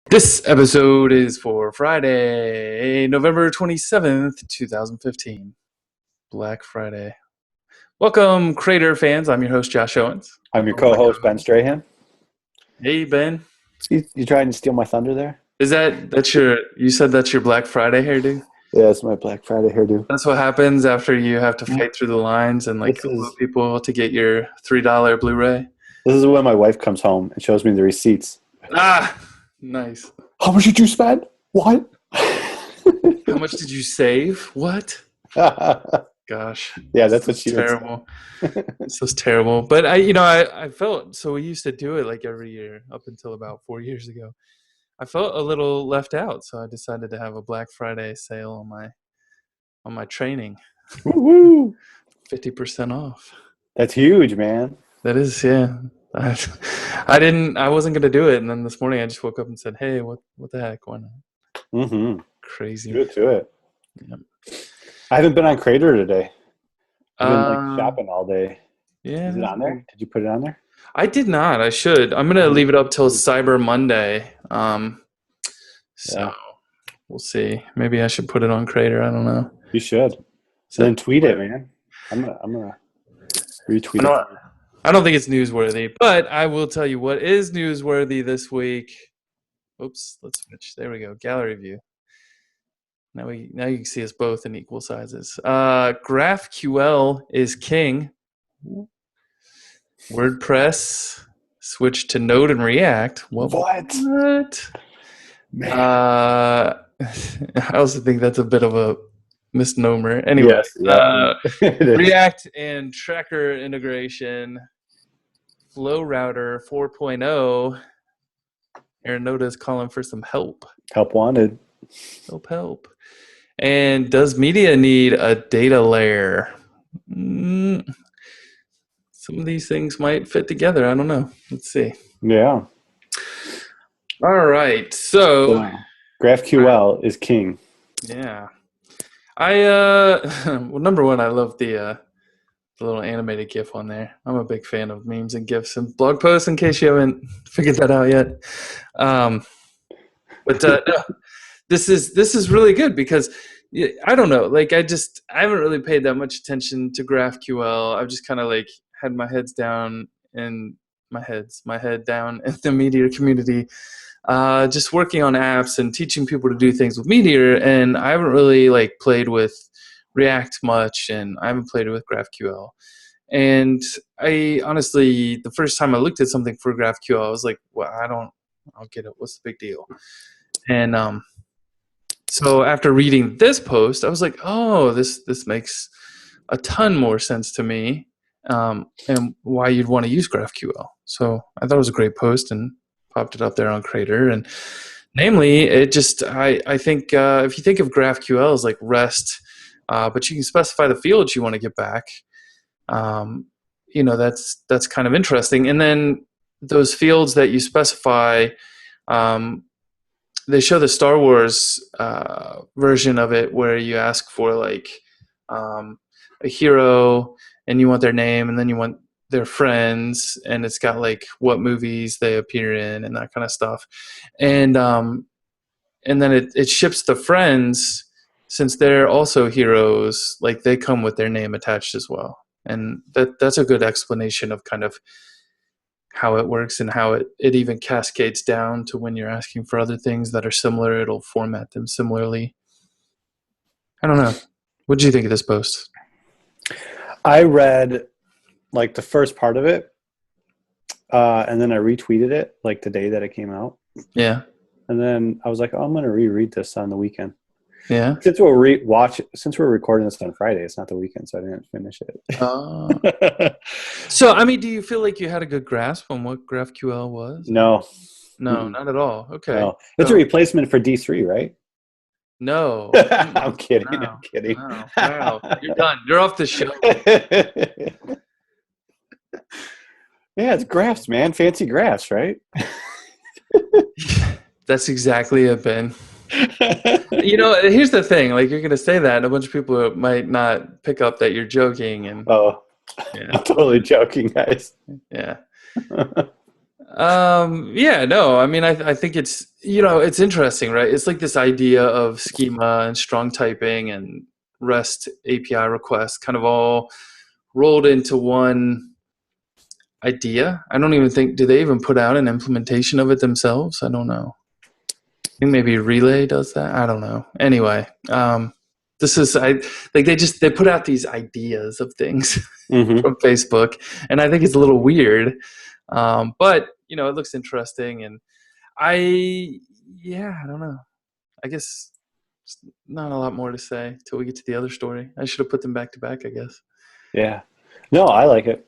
This episode is for Friday, November 27th, 2015. Black Friday. Welcome, Crater fans. I'm your host, Josh Owens. I'm your co-host, Ben Strahan. Hey, Ben. You trying to steal my thunder there? You said that's your Black Friday hairdo? Yeah, it's my Black Friday hairdo. That's what happens after you have to fight through the lines and couple people to get your $3 Blu-ray? This is when my wife comes home and shows me the receipts. Ah, nice. How much did you spend? What? How much did you save? What? Gosh. Yeah, that's what she terrible. This was terrible. But I felt, so we used to do it like every year up until about 4 years ago. I felt a little left out, so I decided to have a Black Friday sale on my training. Woo-hoo. 50% off. That's huge, man. That is, yeah. I wasn't gonna do it, and then this morning I just woke up and said, "Hey, what the heck? Why not?" Mm-hmm. Crazy. Do it. Yeah. I haven't been on Crater today. I've been shopping all day. Yeah. Is it on there? Did you put it on there? I did not. I should. I'm gonna leave it up till Cyber Monday. So we'll see. Maybe I should put it on Crater. I don't know. You should. So then tweet it, man. I'm gonna retweet it. I don't think it's newsworthy, but I will tell you what is newsworthy this week. Oops, let's switch. There we go. Gallery view. Now you can see us both in equal sizes. GraphQL is king. WordPress switched to Node and React. What? I also think that's a bit of a misnomer. Anyway, yes, React and tracker integration, Flow Router 4.0. Aaron Noda's calling for some help. Help wanted. Help. And does media need a data layer? Some of these things might fit together. I don't know. Let's see. Yeah. All right. So GraphQL is king. Yeah. Well, number one, I love the little animated GIF on there. I'm a big fan of memes and GIFs and blog posts, in case you haven't figured that out yet. But no, this is really good because I don't know. Like I haven't really paid that much attention to GraphQL. I've just kind of had my head down in the Meteor community, just working on apps and teaching people to do things with Meteor. And I haven't really played with React much, and I haven't played with GraphQL. And I honestly, the first time I looked at something for GraphQL, I was like, well, I don't get it. What's the big deal? And so after reading this post, I was like, oh, this makes a ton more sense to me, and why you'd want to use GraphQL. So I thought it was a great post and popped it up there on Crater. And namely, it just, I think if you think of GraphQL as like REST, but you can specify the fields you want to get back, that's kind of interesting. And then those fields that you specify, they show the Star Wars version of it where you ask for a hero and you want their name and then you want their friends, and it's got what movies they appear in and that kind of stuff. And then it ships the friends, since they're also heroes, they come with their name attached as well. And that's a good explanation of kind of how it works and how it even cascades down to when you're asking for other things that are similar, it'll format them similarly. I don't know. What did you think of this post? I read the first part of it, and then I retweeted it the day that it came out. Yeah. And then I was like, oh, I'm going to reread this on the weekend. Yeah. Since we're recording this on Friday, it's not the weekend, so I didn't finish it. So, I mean, do you feel like you had a good grasp on what GraphQL was? No, not at all. Okay. No. It's a replacement for D3, right? No. I'm kidding. No. I'm kidding. Wow. You're done. You're off the show. Yeah, it's graphs, man. Fancy graphs, right? That's exactly it, Ben. Here's the thing. You're going to say that, and a bunch of people might not pick up that you're joking. And yeah. I'm totally joking, guys. Yeah. Yeah, no, I mean, I think it's, it's interesting, right? It's like this idea of schema and strong typing and REST API requests kind of all rolled into one idea. I don't even think, do they even put out an implementation of it themselves? I don't know. I think maybe Relay does that. I don't know. Anyway, this is, like they put out these ideas of things Mm-hmm. from Facebook, and I think it's a little weird. But it looks interesting, and I, yeah, I don't know. I guess not a lot more to say till we get to the other story. I should have put them back to back, I guess. Yeah. No, I like it.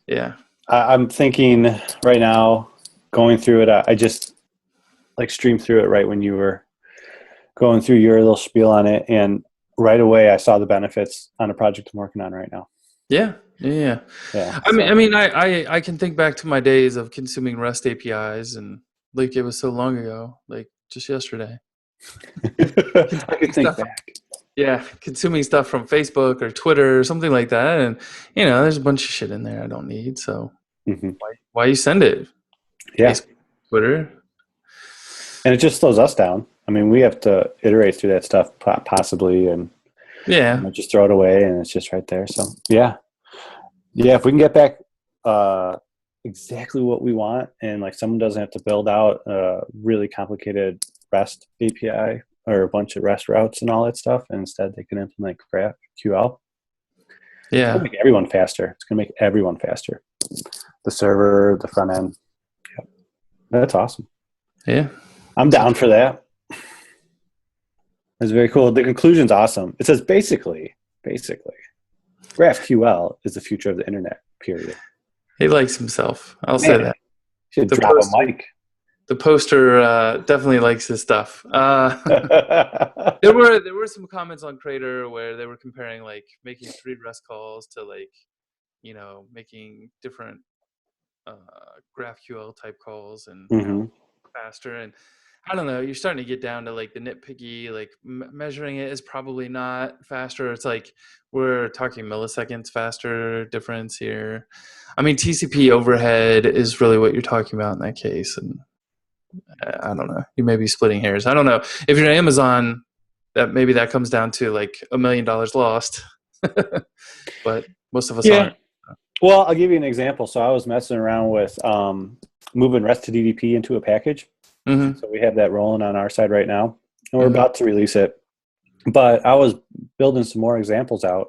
Yeah. I'm thinking right now, going through it. I just like streamed through it right when you were going through your little spiel on it, and right away I saw the benefits on a project I'm working on right now. Yeah. Yeah. Yeah. I mean, So I can think back to my days of consuming REST APIs, and like it was so long ago, like just yesterday. I can Consuming think stuff, back. yeah, consuming stuff from Facebook or Twitter or something like that, and there's a bunch of shit in there I don't need. So Hmm. why you send it? Yeah. Facebook, Twitter. And it just slows us down. I mean, we have to iterate through that stuff possibly, and Yeah, just throw it away, and it's just right there. So yeah, yeah. If we can get back uh, exactly what we want, and like someone doesn't have to build out a really complicated REST API or a bunch of REST routes and all that stuff, and instead they can implement GraphQL, it's going yeah, to make everyone faster. It's going to make everyone faster. The server, the front end. Yep. That's awesome. yeah. I'm down for that. It's very cool. The conclusion's awesome. It says basically, GraphQL is the future of the internet. Period. He likes himself. I'll say Man, that. should The drop a poster, mic. the poster definitely likes his stuff. There were some comments on Crater where they were comparing like making 3 REST calls to like making different uh, GraphQL type calls and Hmm. faster. And I don't know, you're starting to get down to like the nitpicky, like measuring it is probably not faster. It's like we're talking milliseconds faster difference here. I mean, TCP overhead is really what you're talking about in that case. And I don't know, you may be splitting hairs. I don't know if you're Amazon, that maybe that comes down to like $1 million lost, but most of us Yeah. aren't. Well, I'll give you an example. So I was messing around with moving REST to DDP into a package. Hmm. So we have that rolling on our side right now, and we're Hmm. about to release it. But I was building some more examples out,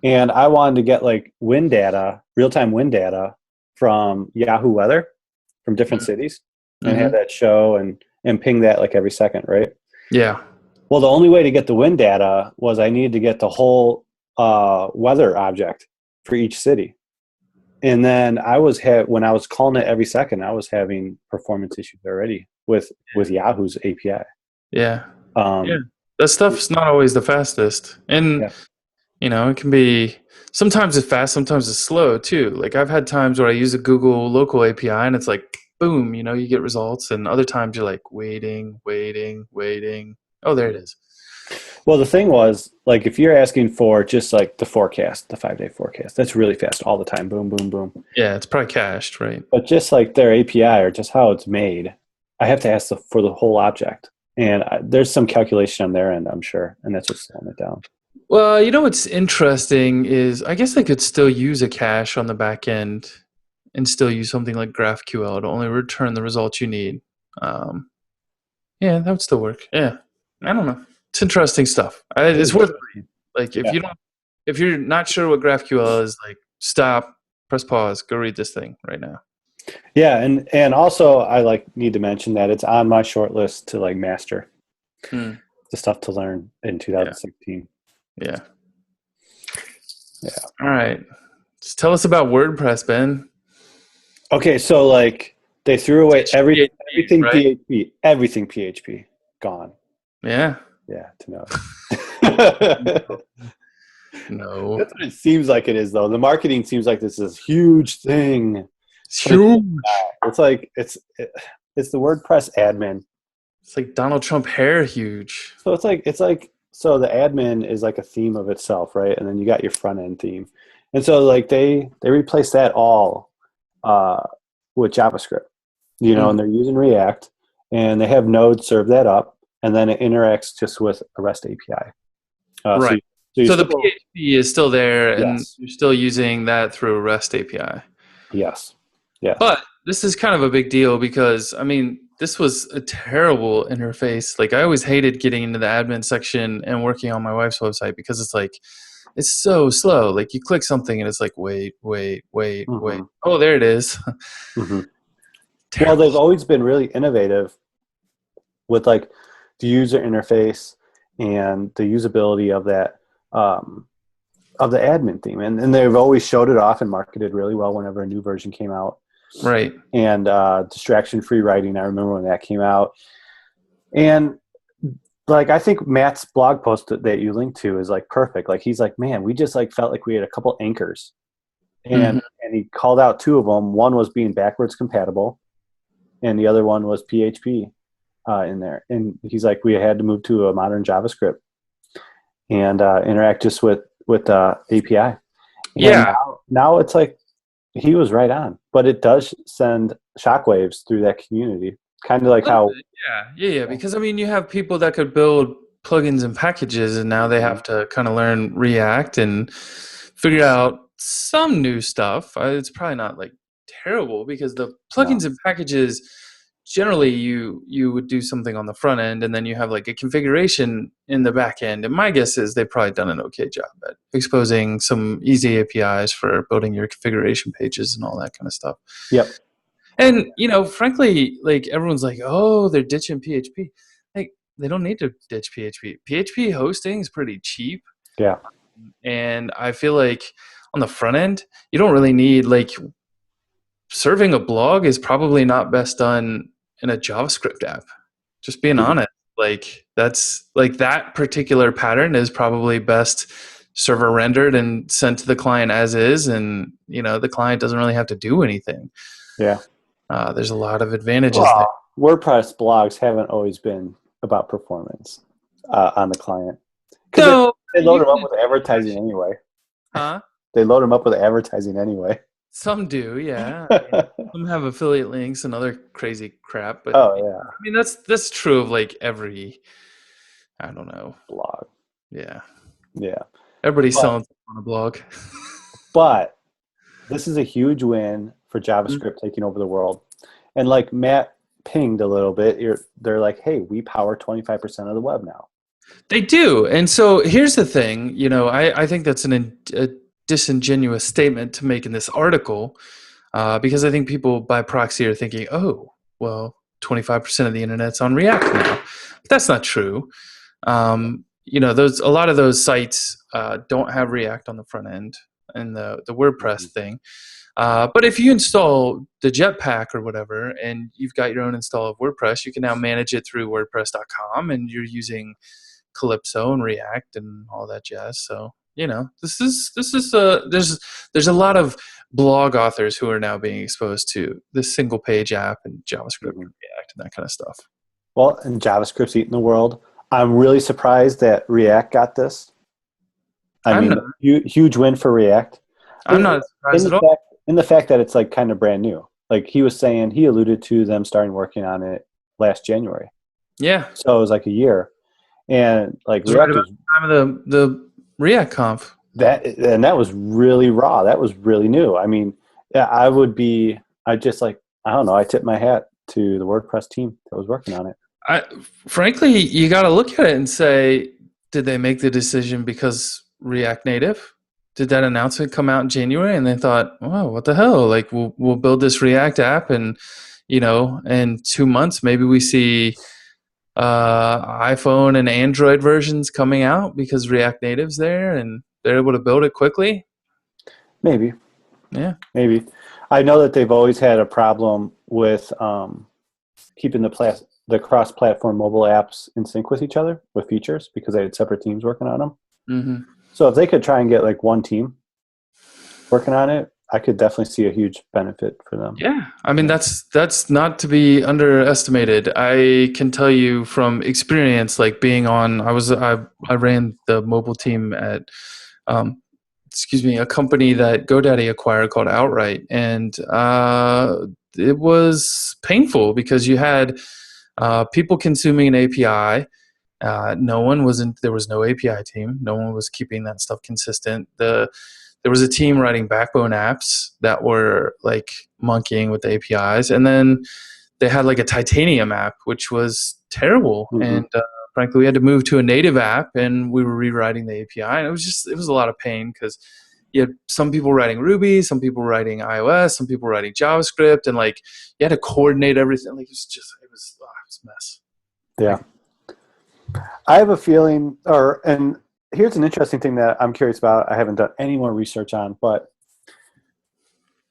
and I wanted to get like wind data, real-time wind data from Yahoo Weather from different cities, and have Hmm. that show and ping that like every second, right? Yeah. Well, the only way to get the wind data was I needed to get the whole weather object for each city. And then when I was calling it every second, I was having performance issues already with Yahoo's API. Yeah. Yeah. Um, That stuff's not always the fastest. And yeah, it can be sometimes it's fast, sometimes it's slow too. Like I've had times where I use a Google local API and it's like boom, you get results, and other times you're like waiting, waiting, waiting. Oh, there it is. well, the thing was, like, if you're asking for just like the forecast, the 5-day forecast, that's really fast all the time. Boom, boom, boom. Yeah, it's probably cached, right? But just like their API or just how it's made, I have to ask for the whole object. And there's some calculation on their end, I'm sure. And that's what's slowing it down. Well, what's interesting is I guess I could still use a cache on the back end and still use something like GraphQL to only return the results you need. Um, yeah, that would still work. Yeah, I don't know. It's interesting stuff. It It's is worth interesting. like Yeah. if you're not sure what GraphQL is, like stop, press pause, go read this thing right now. Yeah. And also I like need to mention that it's on my short list to like master Hmm. the stuff to learn in Yeah, 2016. yeah. Yeah. All right. Just tell us about WordPress, Ben. Okay. So like they threw away Teach PHP, right? everything PHP gone. Yeah. Yeah. To know. No. That's what it seems like it is, though. The marketing seems like this is huge thing, It's but it's huge. not. It's like it's the WordPress admin. It's like Donald Trump hair huge. So it's like so the admin is like a theme of itself, right? And then you got your front end theme, and so like they replaced that all uh, with JavaScript. and they're using React, and they have Node serve that up, and then it interacts just with a REST API. So, Right. you So the still, PHP is still there, and yes, you're still using that through a REST API. yes, yes. But this is kind of a big deal because, I mean, this was a terrible interface. Like, I always hated getting into the admin section and working on my wife's website because it's like, it's so slow. Like, you click something and it's like, wait, wait, wait, wait. Hmm. Oh, there it is. Hmm. Well, Terrible. they've always been really innovative with like the user interface and the usability of that of the admin theme, and they've always showed it off and marketed really well whenever a new version came out. Right. And distraction free writing, I remember when that came out. And like, I think Matt's blog post that you linked to is like perfect. Like, he's like, man, we just like felt like we had a couple anchors, Hmm. and he called out two of them. One was being backwards compatible, and the other one was PHP in there. And he's like, we had to move to a modern JavaScript and interact just with API. And Yeah. now it's like, he was right on, but it does send shockwaves through that community, kind of like A little how. bit, yeah. Because I mean, you have people that could build plugins and packages, and now they Mhm. have to kind of learn React and figure out some new stuff. It's probably not like terrible because the No. plugins and packages generally you would do something on the front end, and then you have like a configuration in the back end. And my guess is they've probably done an okay job at exposing some easy APIs for building your configuration pages and all that kind of stuff. Yep. And frankly, like everyone's like, "Oh, they're ditching PHP." Like they don't need to ditch PHP. PHP hosting is pretty cheap, Yeah. and I feel like on the front end, you don't really need like serving a blog is probably not best done in a JavaScript app. Just being Mhm. honest, like that's like that particular pattern is probably best server rendered and sent to the client as is, and the client doesn't really have to do anything. Yeah. There's a lot of advantages there. Well, WordPress blogs haven't always been about performance on the client, because No, they load you them up can with advertising anyway. huh? They load them up with advertising anyway. Some do, yeah. I mean, Oh some have affiliate links and other crazy crap, but yeah, I mean that's true of like every, I don't know. blog. Yeah. Yeah, Everybody's but selling stuff on a blog. but this is a huge win for Mm. JavaScript taking over the world. And like Matt pinged a little bit, they're like, hey, we power 25% of the web now. They do. And so here's the thing, I think that's a disingenuous statement to make in this article, because I think people by proxy are thinking, oh, well, 25% of the internet's on React now. But that's not true. Those a lot of those sites don't have React on the front end and the WordPress Mhm. thing. But if you install the Jetpack or whatever, and you've got your own install of WordPress, you can now manage it through WordPress.com, and you're using Calypso and React and all that jazz. So there's a lot of blog authors who are now being exposed to this single page app and JavaScript Mhm. and React and that kind of stuff. Well, and JavaScript's eating the world. I'm really surprised that React got this. I I'm not mean, huge win for React. I'm In, not in surprised the at all. fact in the fact that it's like kind of brand new. Like, he alluded to them starting working on it last January. Yeah, So it was like a year. And like it was right React about was the time of the React Conf. that was really raw. That was really new. I mean, yeah, I just like, I don't know, I tip my hat to the WordPress team that was working on it. I Frankly, you got to look at it and say, did they make the decision because React Native? Did that announcement come out in January and they thought, oh, what the hell? Like we'll build this React app, and in 2 months maybe we see iPhone and Android versions coming out because React Native's there and they're able to build it quickly. Maybe. Yeah. Maybe. I know that they've always had a problem with keeping the cross-platform mobile apps in sync with each other with features, because they had separate teams working on them. Hmm. So if they could try and get like one team working on it, I could definitely see a huge benefit for them. Yeah, I mean Yeah. that's not to be underestimated. I can tell you from experience, like being on, I ran the mobile team at, excuse me, a company that GoDaddy acquired called Outright, and it was painful because you had people consuming an API. No one wasn't. There was no API team. No one was keeping that stuff consistent. There was a team writing backbone apps that were like monkeying with the APIs, and then they had like a Titanium app, which was terrible. Mm-hmm. And frankly, we had to move to a native app, and we were rewriting the API, and it was a lot of pain because you had some people writing Ruby, some people writing iOS, some people writing JavaScript, and like you had to coordinate everything. Like it was a mess. Yeah. I have a feeling, and here's an interesting thing that I'm curious about. I haven't done any more research on, but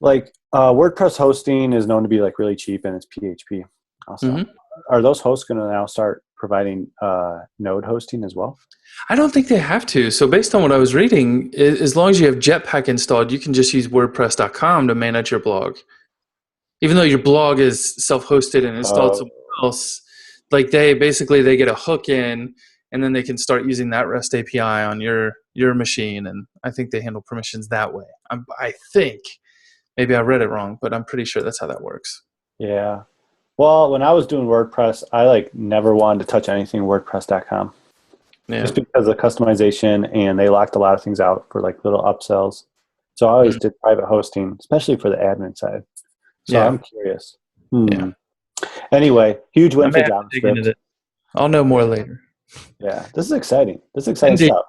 like WordPress hosting is known to be like really cheap, and it's PHP. Also, Mm-hmm. are those hosts going to now start providing node hosting as well? I don't think they have to. So based on what I was reading, as long as you have Jetpack installed, you can just use WordPress.com to manage your blog. Even though your blog is self-hosted and installed somewhere else, like they get a hook in, and then they can start using that REST API on your machine. And I think they handle permissions that way. I think maybe I read it wrong, but I'm pretty sure that's how that works. Yeah. Well, when I was doing WordPress, I like never wanted to touch anything WordPress.com. Yeah. Just because of customization, and they locked a lot of things out for like little upsells. So I always did private hosting, especially for the admin side. So Yeah. I'm curious. Yeah. Anyway, huge I win may for have to dig into JavaScript. it. I'll know more later. Yeah, this is exciting. This is exciting Indeed. stuff.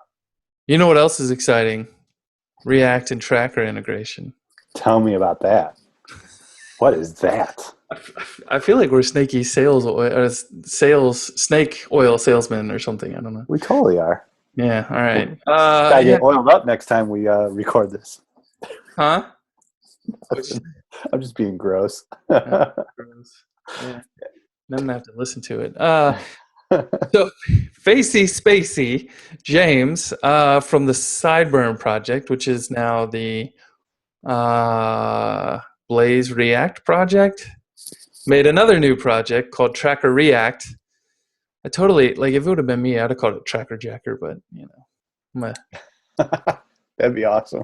You know what else is exciting? React and Tracker integration. Tell me about that. What is that? I feel like we're snaky snake oil salesman or something. I don't know. We totally are. Yeah. All right. Gotta Yeah. get oiled up next time we record this. Huh? I'm just being gross. Gross. Yeah. I'm gonna have to listen to it. So, Facey Spacey James from the Sideburn project, which is now the Blaze React project, made another new project called Tracker React. I totally like if it would have been me, I'd have called it Tracker Jacker, but you know, That'd be awesome.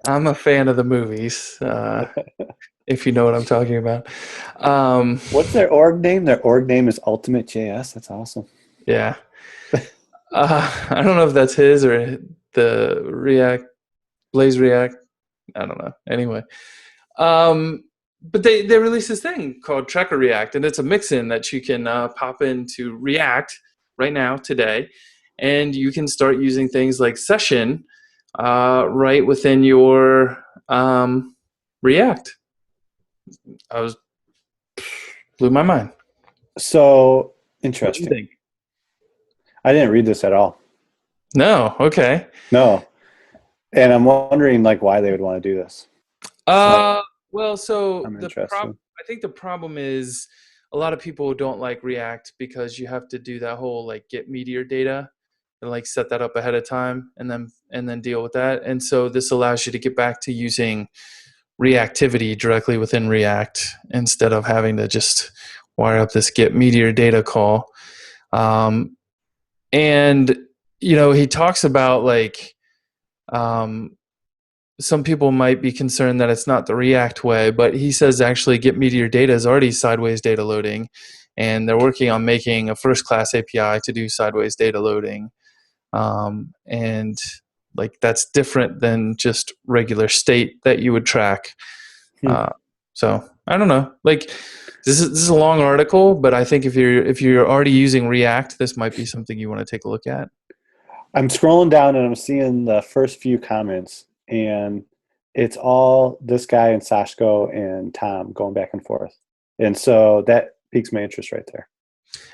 I'm a fan of the movies. If you know what I'm talking about. What's their org name? Their org name is Ultimate JS. That's awesome. Yeah. I don't know if that's his or the React, Blaze React. I don't know. Anyway. But they released this thing called Tracker React, and it's a mix-in that you can pop into React right now, today, and you can start using things like Session right within your React. Blew my mind. So What do you interesting. think? I didn't read this at all. No, okay. No. And I'm wondering like why they would want to do this. Well, so I'm interested. I think the problem is a lot of people don't like React because you have to do that whole like get meteor data and like set that up ahead of time and then deal with that. And so this allows you to get back to using reactivity directly within React instead of having to just wire up this get meteor data call. And you know, he talks about like some people might be concerned that it's not the React way, but he says actually get meteor data is already sideways data loading, and they're working on making a first-class API to do sideways data loading. And like that's different than just regular state that you would track. So I don't know. Like this is a long article, but I think if you're already using React, this might be something you want to take a look at. I'm scrolling down and I'm seeing the first few comments, and it's all this guy and Sashko and Tom going back and forth. And so that piques my interest right there.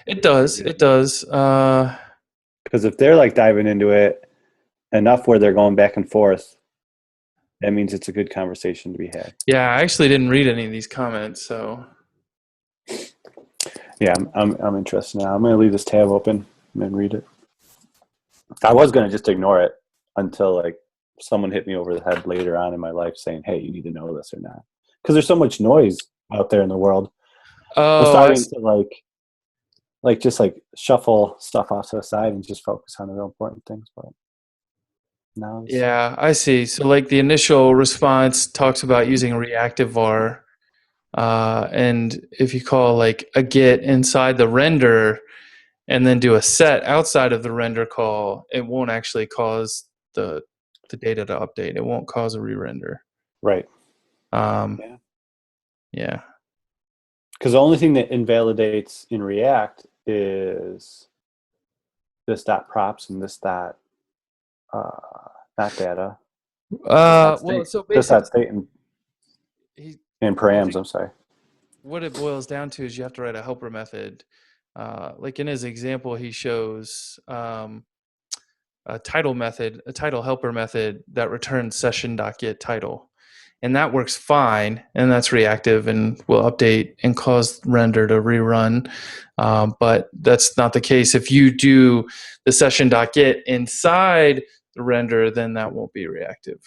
It does. It does. Because if they're like diving into it enough where they're going back and forth, that means it's a good conversation to be had. Yeah, I actually didn't read any of these comments, so Yeah, I'm interested now. I'm going to leave this tab open and read it. I was going to just ignore it until like someone hit me over the head later on in my life saying, "Hey, you need to know this or not," because there's so much noise out there in the world. I'm starting to like just like shuffle stuff off to the side and just focus on the real important things. But now, yeah, I see. So like the initial response talks about using a reactive var And if you call like a get inside the render and then do a set outside of the render call, it won't actually cause the data to update. It won't cause a re-render. Right. Um, Yeah. yeah. Because the only thing that invalidates in React is this dot props and this dot not data. This dot Well, state. so This dot basically, state he, and I params. think I'm sorry. what it boils down to is you have to write a helper method. Like in his example, he shows a title method, a title helper method that returns session.get title. And that works fine, and that's reactive and will update and cause render to rerun. But that's not the case. If you do the session.get inside the render, then that won't be reactive.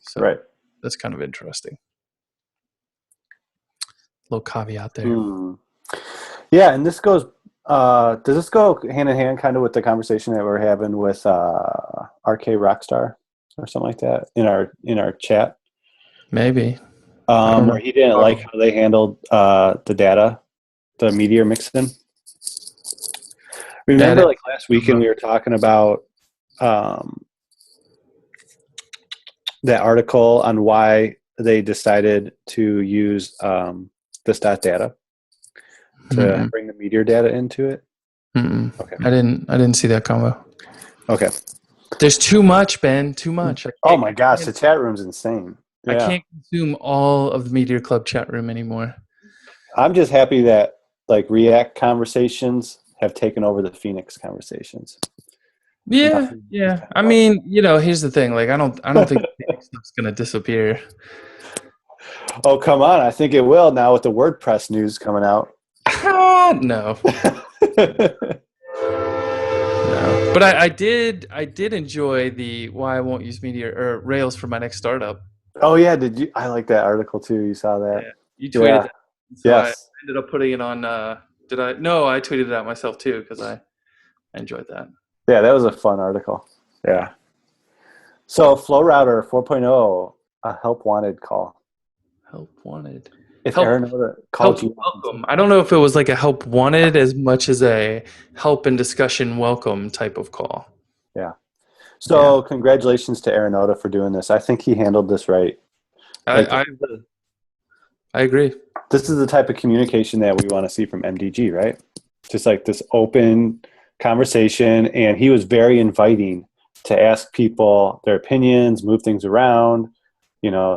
So Right. that's kind of interesting. Little caveat there. Hmm. Yeah, and this goes. Does this go hand in hand, kind of, with the conversation that we're having with RK Rockstar or something like that in our chat, Maybe. I don't where know. he didn't like how they handled the data, the meteor mixin? Remember, Data. like last weekend, we were talking about um, that article on why they decided to use this dot data to Mm-mm. bring the meteor data into it. Mm-mm. Okay. I didn't see that combo. Okay. There's too much, Ben. Too much. Oh my gosh, the chat room's insane. I Yeah. can't consume all of the Meteor Club chat room anymore. I'm just happy that like React conversations have taken over the Phoenix conversations. Yeah, Nothing is yeah. kind I of mean, here's the thing. Like, I don't think the Phoenix stuff's gonna disappear. oh, come on. I think it will now with the WordPress news coming out. No, no. But I did enjoy the why I won't use Meteor or Rails for my next startup. oh yeah, did you? I like that article too. You saw that? Yeah, you tweeted Yeah. that, so I Yes. ended up putting it on. Did I? No, I tweeted it out myself too because I enjoyed that. Yeah, that was a fun article. Yeah. Yeah. So Flow Router 4.0, a help wanted call. Help wanted. If Help Aeronauta called help you up and said, welcome. I don't know if it was like a help wanted as much as a help and discussion welcome type of call. yeah. Yeah. So congratulations to Aeronauta for doing this. I think he handled this right. Like I I agree. this is the type of communication that we want to see from MDG, right? Just like this open conversation, and he was very inviting to ask people their opinions, move things around,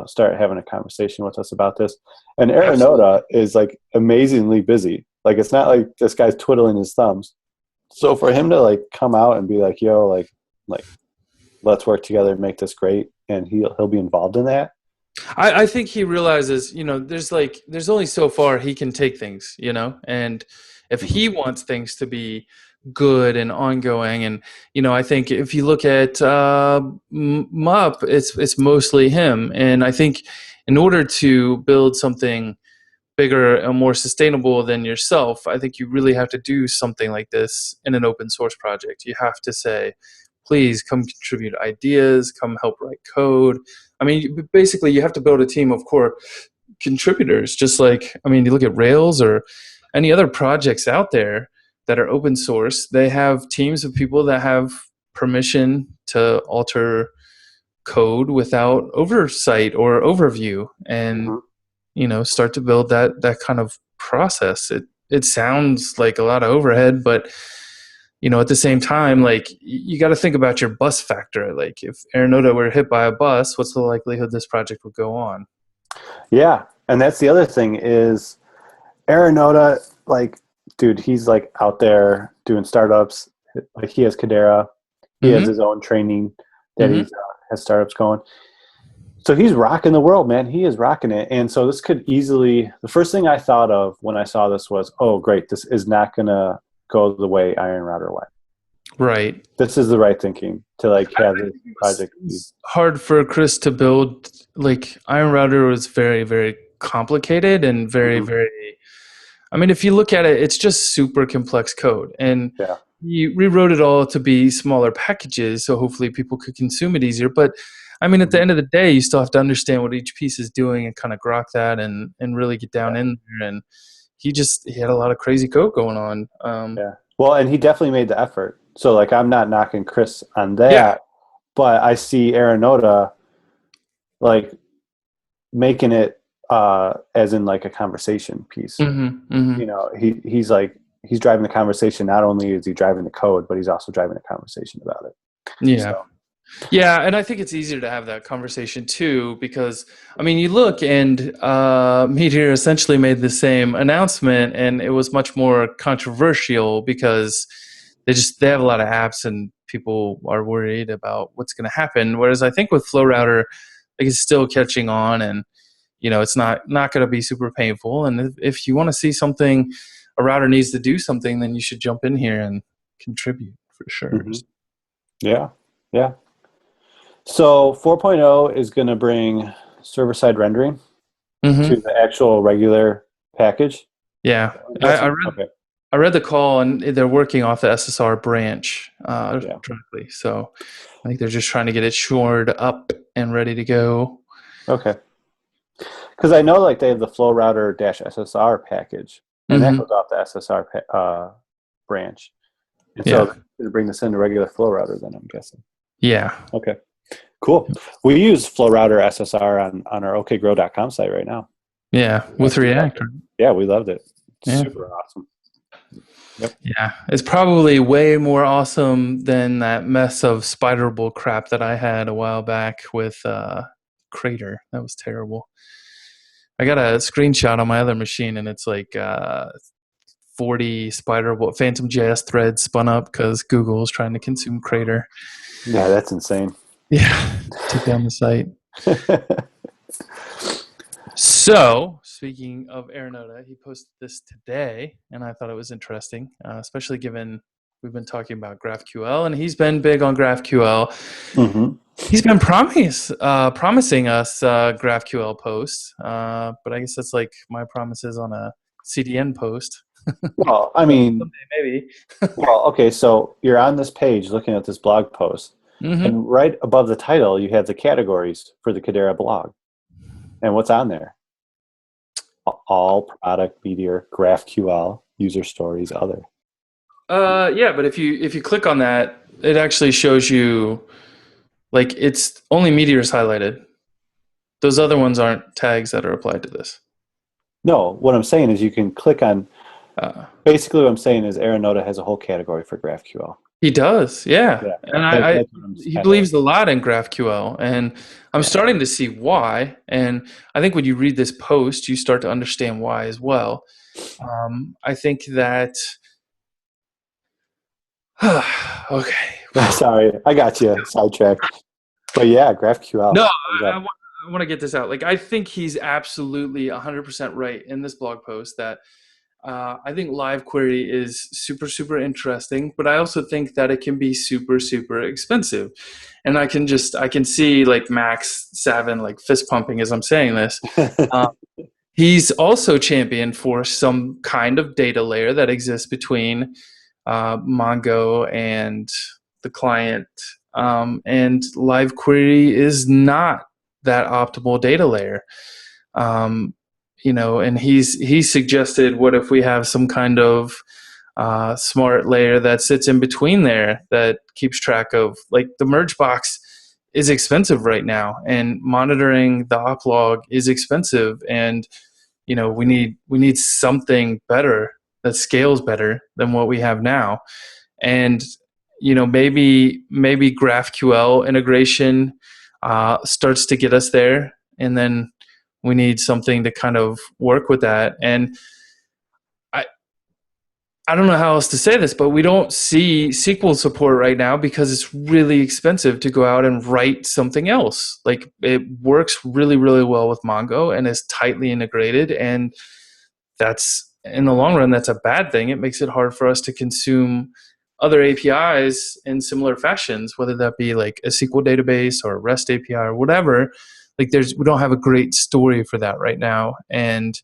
start having a conversation with us about this. And Absolutely. Aeronauta is like amazingly busy. Like it's not like this guy's twiddling his thumbs. So for him to like come out and be like, "Yo, like let's work together and make this great," and he'll be involved in that. I think he realizes, there's only so far he can take things, and if Mm-hmm. he wants things to be good and ongoing, and I think if you look at Mup, it's mostly him, and I think in order to build something bigger and more sustainable than yourself, I think you really have to do something like this in an open source project. You have to say, please come contribute ideas, come help write code. I mean, basically, you have to build a team of core contributors, just like, I mean, you look at Rails or any other projects out there that are open source, they have teams of people that have permission to alter code without oversight or overview. And Mm-hmm. start to build that kind of process. It sounds like a lot of overhead, but at the same time, like you got to think about your bus factor. Like if Aeronauta were hit by a bus, what's the likelihood this project would go on? Yeah, and that's the other thing is Aeronauta, like, dude, he's like out there doing startups. Like he has Kadera, he has Mm-hmm. his own training that Mm-hmm. he has startups going. So he's rocking the world, man. He is rocking it. And so this could easily, the first thing I thought of when I saw this was, oh, great, this is not going to go the way Iron Router went. Right. This is the right thinking to like have this It project be. was hard for Chris to build. Like Iron Router was very, very complicated and very, Mhm. very. I mean, if you look at it, it's just super complex code, and Yeah. he rewrote it all to be smaller packages, so hopefully people could consume it easier. But I mean, at the Mhm. end of the day, you still have to understand what each piece is doing and kind of grok that and really get down Yeah. in there. And he had a lot of crazy code going on. Yeah. Well, and he definitely made the effort. So like I'm not knocking Chris on Yeah. that, but I see Aranota like making it as in like a conversation piece. Hmm. Hmm. He's like he's driving the conversation. Not only is he driving the code, but he's also driving a conversation about it. Yeah. So Yeah, and I think it's easier to have that conversation too because I mean, you look and Meteor essentially made the same announcement, and it was much more controversial because they have a lot of apps and people are worried about what's going to happen. Whereas I think with Flow Router, like it's still catching on, and it's not going to be super painful. And if you want to see something, a router needs to do something, then you should jump in here and contribute for sure. mhm. Yeah, yeah. So 4.0 is going to bring server-side rendering to Hmm. the actual regular package. Yeah, I'm I, I guessing. read Okay. I read the call, and they're working off the SSR branch Yeah. directly. So I think they're just trying to get it shored up and ready to go. Okay. Because I know like they have the flow router dash SSR package, and that Hmm. goes off the SSR branch. And so Yeah, they're going to bring this into regular flow router. Then I'm guessing. yeah, Okay. Cool. We use flow router SSR on our okgrow.com site right now. yeah. We With actually loved React. it. Yeah, we loved it. Yeah, Super awesome. Yep. yeah. It's probably way more awesome than that mess of spiderable crap that I had a while back with Crater. That was terrible. I got a screenshot on my other machine, and it's like 40 Phantom JS threads spun up because Google is trying to consume Crater. Yeah, that's insane. Yeah, took down the site. So, speaking of Aranota, he posted this today, and I thought it was interesting, especially given we've been talking about GraphQL, and he's been big on GraphQL. hmm He's been promising us GraphQL posts, but I guess that's like my promises on a CDN post. Well, I So mean, someday maybe. well, okay, so you're on this page looking at this blog post, Hmm. and right above the title, you have the categories for the Kadera blog. And what's on there? All product, Meteor, GraphQL, user stories, other. Yeah, but if you click on that, it actually shows you like it's only meteors highlighted. Those other ones aren't tags that are applied to this. No, what I'm saying is you can click on, Uh, basically what I'm saying is Aranota has a whole category for GraphQL. he does, yeah, Yeah, and that's what I'm he kind of, believes a lot in GraphQL, and I'm yeah. starting to see why. And I think when you read this post, you start to understand why as well. I think that okay. Sorry, I got you sidetracked. But yeah, GraphQL. No, Thumbs up. I want to get this out. Like, I think he's absolutely 100% right in this blog post that I think live query is super, super interesting, but I also think that it can be super, super expensive. And I can see like Max Savin like fist pumping as I'm saying this. Uh, he's also championed for some kind of data layer that exists between Mongo and the client. And live query is not that optimal data layer. Um, and he's suggested, what if we have some kind of smart layer that sits in between there that keeps track of, like, the merge box is expensive right now, and monitoring the op log is expensive, and we need something better that scales better than what we have now. And maybe GraphQL integration starts to get us there, and then we need something to kind of work with that. And I I don't know how else to say this, but we don't see SQL support right now because it's really expensive to go out and write something else. Like, it works really, really well with Mongo and is tightly integrated, and that's, in the long run, that's a bad thing. It makes it hard for us to consume other APIs in similar fashions, whether that be like a SQL database or a REST API or whatever. Like, we don't have a great story for that right now. And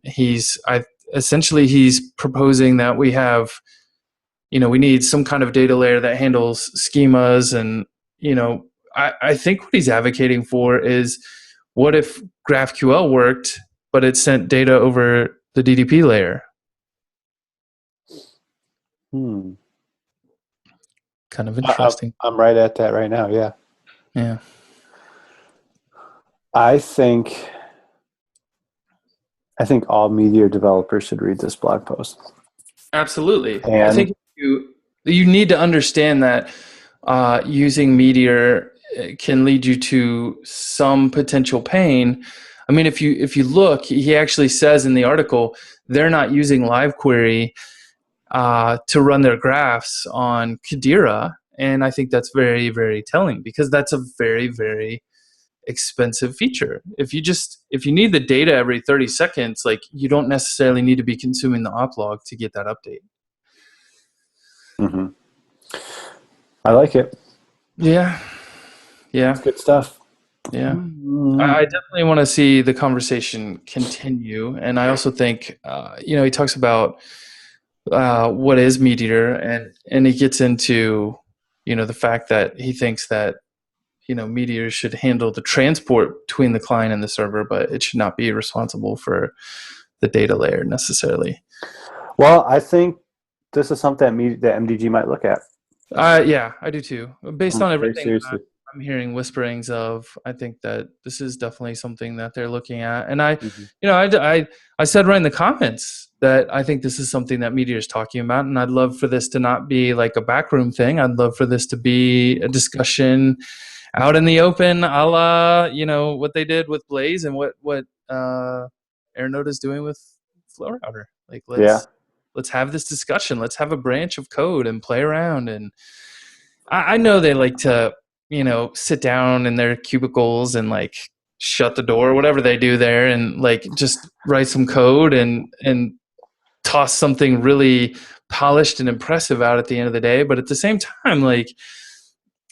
he's proposing that we need some kind of data layer that handles schemas. And I think what he's advocating for is, what if GraphQL worked, but it sent data over the DDP layer? Hmm. Kind of interesting. I'm right at that right now. Yeah. Yeah, I think I think all Meteor developers should read this blog post. absolutely. I And think you need to understand that using Meteor can lead you to some potential pain. I mean, if you look, he actually says in the article they're not using live query to run their graphs on Kadira, and I think that's very, very telling, because that's a very, very expensive feature. If you need the data every 30 seconds, like, you don't necessarily need to be consuming the oplog to get that update. mhm. I like it. Yeah, It's yeah, good stuff. yeah. I Mhm. definitely want to see the conversation continue, and I also think, he talks about what is Meteor, and he gets into, the fact that he thinks that, Meteor should handle the transport between the client and the server, but it should not be responsible for the data layer necessarily. Well, I think this is something that MDG might look at Yeah, I do too. Based on very everything that seriously. I'm hearing whisperings of, I think that this is definitely something that they're looking at. And I, Mhm. you know, I said right in the comments that I think this is something that Meteor is talking about, and I'd love for this to not be like a backroom thing. I'd love for this to be a discussion out in the open, a la, what they did with Blaze, and what Airnote is doing with Flow Router. Like, Yeah. let's have this discussion. Let's have a branch of code and play around. And I know they like to, sit down in their cubicles and like shut the door, whatever they do there, and like just write some code and toss something really polished and impressive out at the end of the day. But at the same time, like,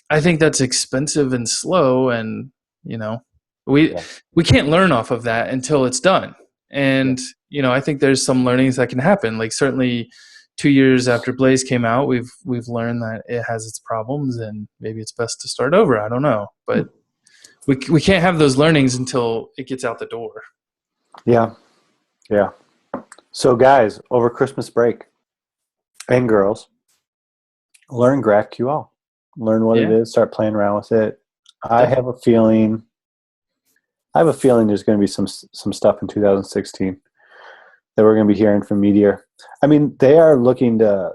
I think that's expensive and slow, and you know, we Yeah. we can't learn off of that until it's done. Yeah. And I think there's some learnings that can happen. Like, certainly, 2 years after Blaze came out, we've learned that it has its problems, and maybe it's best to start over. I don't know, Hmm. but we can't have those learnings until it gets out the door. Yeah. Yeah. So, guys, over Christmas break, and girls, learn GraphQL. Learn what it Yeah, is. Start playing around with it. I have definitely. a feeling. I have a feeling there's going to be some stuff in 2016 that we're going to be hearing from Meteor. I mean, they are looking to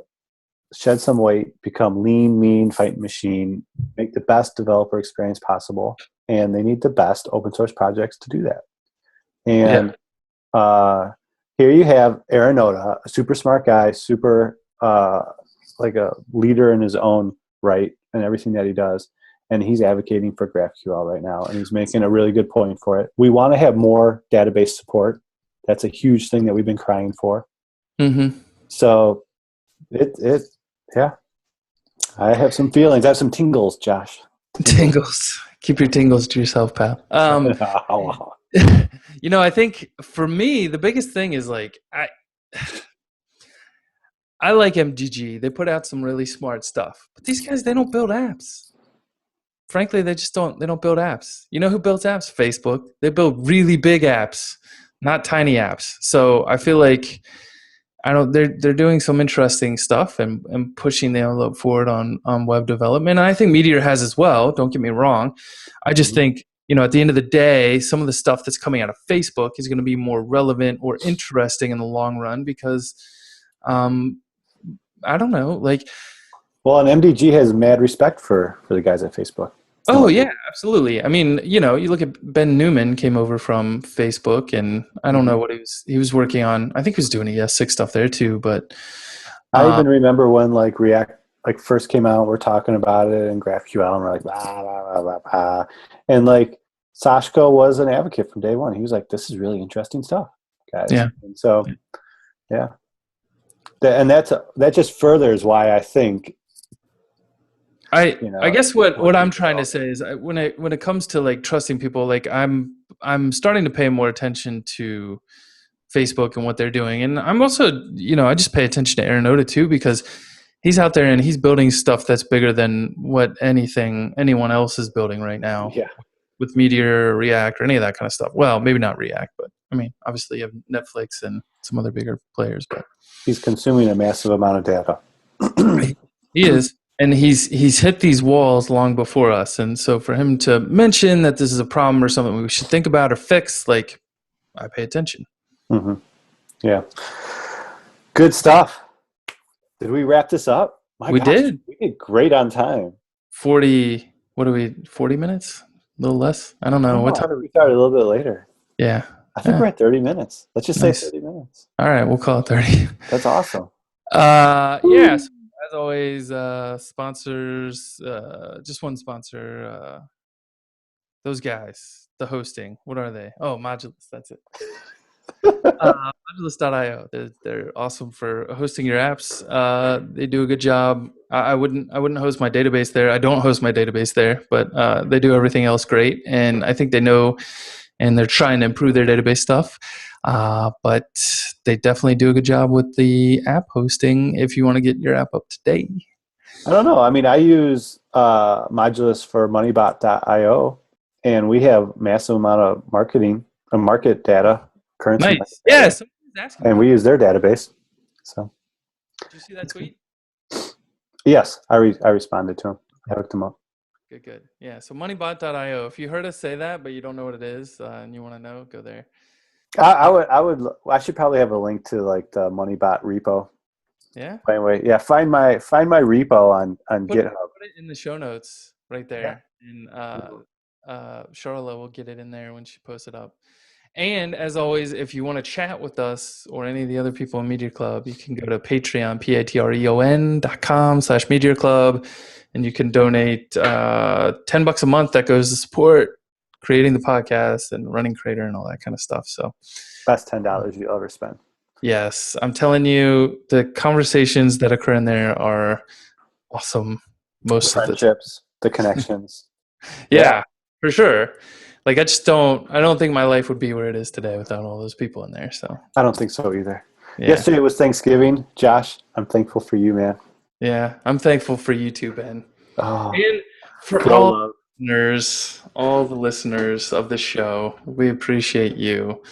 shed some weight, become lean, mean, fighting machine, make the best developer experience possible, and they need the best open source projects to do that. Yeah, And here you have Aaron Oda, a super smart guy, super like a leader in his own right and everything that he does. And he's advocating for GraphQL right now, and he's making a really good point for it. We want to have more database support. That's a huge thing that we've been crying for. mm-hmm. So it yeah, I have some feelings. I have some tingles, Josh. Tingles. Tingles. Keep your tingles to yourself, pal. I think for me, the biggest thing is, like, I like MDG. They put out some really smart stuff, but these guys, they don't build apps. Frankly, they just don't. They don't build apps. You know who builds apps? Facebook. They build really big apps, not tiny apps. So I feel like, I don't. They're doing some interesting stuff, and pushing the envelope forward on web development. And I think Meteor has as well. Don't get me wrong. I just Mhm. think, at the end of the day, some of the stuff that's coming out of Facebook is going to be more relevant or interesting in the long run, because um, I don't know, like, Well, and MDG has mad respect for the guys at Facebook and oh what they yeah, do. absolutely. I mean, you look at Ben Newman came over from Facebook, and I don't Mm-hmm. know what he was working on. I think he was doing ES6 stuff there too, but I uh, even remember when like React like first came out, we're talking about it in GraphQL, and we're like blah, blah, blah, blah, blah. And like Sashko was an advocate from day one. He was like, "This is really interesting stuff, guys." yeah. And so yeah, and that just furthers why I think I guess it's what important to I'm be trying to developing. say is, when it comes to like trusting people, like, I'm starting to pay more attention to Facebook and what they're doing, and I'm also, I just pay attention to Aaron Oda too, because he's out there and he's building stuff that's bigger than what anyone else is building right now. Yeah. With Meteor, React, or any of that kind of stuff. Well, maybe not React, but I mean, obviously you have Netflix and some other bigger players. But he's consuming a massive amount of data. he is, and he's hit these walls long before us. And so for him to mention that this is a problem or something we should think about or fix, like, I pay attention. Mm-hmm. Yeah, good stuff. Did we wrap this up? We did. We did great on time. 40. What are we? 40 minutes? A little less? I don't know. What time? We started a little bit later. Yeah. I think we're at 30 minutes. Let's just say 30 minutes. All right. We'll call it 30. That's awesome. Yes. As always, sponsors, just one sponsor. Those guys, the hosting. What are they? Oh, Modulus. That's it. Modulus.io. They're awesome for hosting your apps. They do a good job. I wouldn't host my database there. I don't host my database there, but they do everything else great. And I think they know, and they're trying to improve their database stuff. But they definitely do a good job with the app hosting if you want to get your app up to date. I don't know. I mean, I use Modulus for moneybot.io, and we have massive amount of market data. Currency. Nice. Yes. Yeah, and we use their database. So. Did you see that tweet? Yes, I responded to him. I hooked him up. Good. Yeah. So moneybot.io. If you heard us say that, but you don't know what it is, and you want to know, go there. I should probably have a link to like the Moneybot repo. Yeah. Anyway, yeah. Find my repo on GitHub. Put it in the show notes right there, and Charlotte will get it in there when she posts it up. And as always, if you want to chat with us or any of the other people in Meteor Club, you can go to Patreon, patreon.com/Meteor Club, and you can donate $10 a month. That goes to support creating the podcast and running Creator and all that kind of stuff. So, best $10 you'll ever spend. Yes, I'm telling you, the conversations that occur in there are awesome. Most of the connections. Yeah, for sure. Like I don't think my life would be where it is today without all those people in there. So I don't think so either. Yeah. Yesterday was Thanksgiving. Josh, I'm thankful for you, man. Yeah, I'm thankful for you too, Ben. Oh, and for all the listeners of the show, we appreciate you.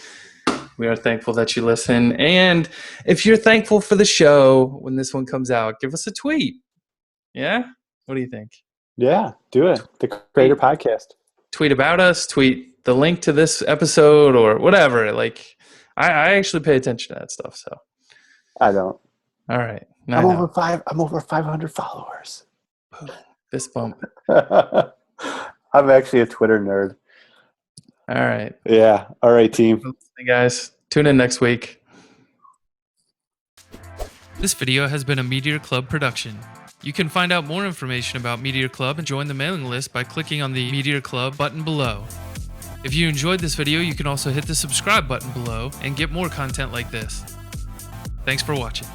We are thankful that you listen. And if you're thankful for the show, when this one comes out, give us a tweet. Yeah? What do you think? Yeah, do it. The Creator Podcast. Tweet about us, tweet the link to this episode or whatever. Like, I actually pay attention to that stuff. So I don't. All right. I'm over 500 followers. Fist bump. I'm actually a Twitter nerd. All right. Yeah. All right, team. Hey guys, tune in next week. This video has been a Meteor Club production. You can find out more information about Meteor Club and join the mailing list by clicking on the Meteor Club button below. If you enjoyed this video, you can also hit the subscribe button below and get more content like this. Thanks for watching.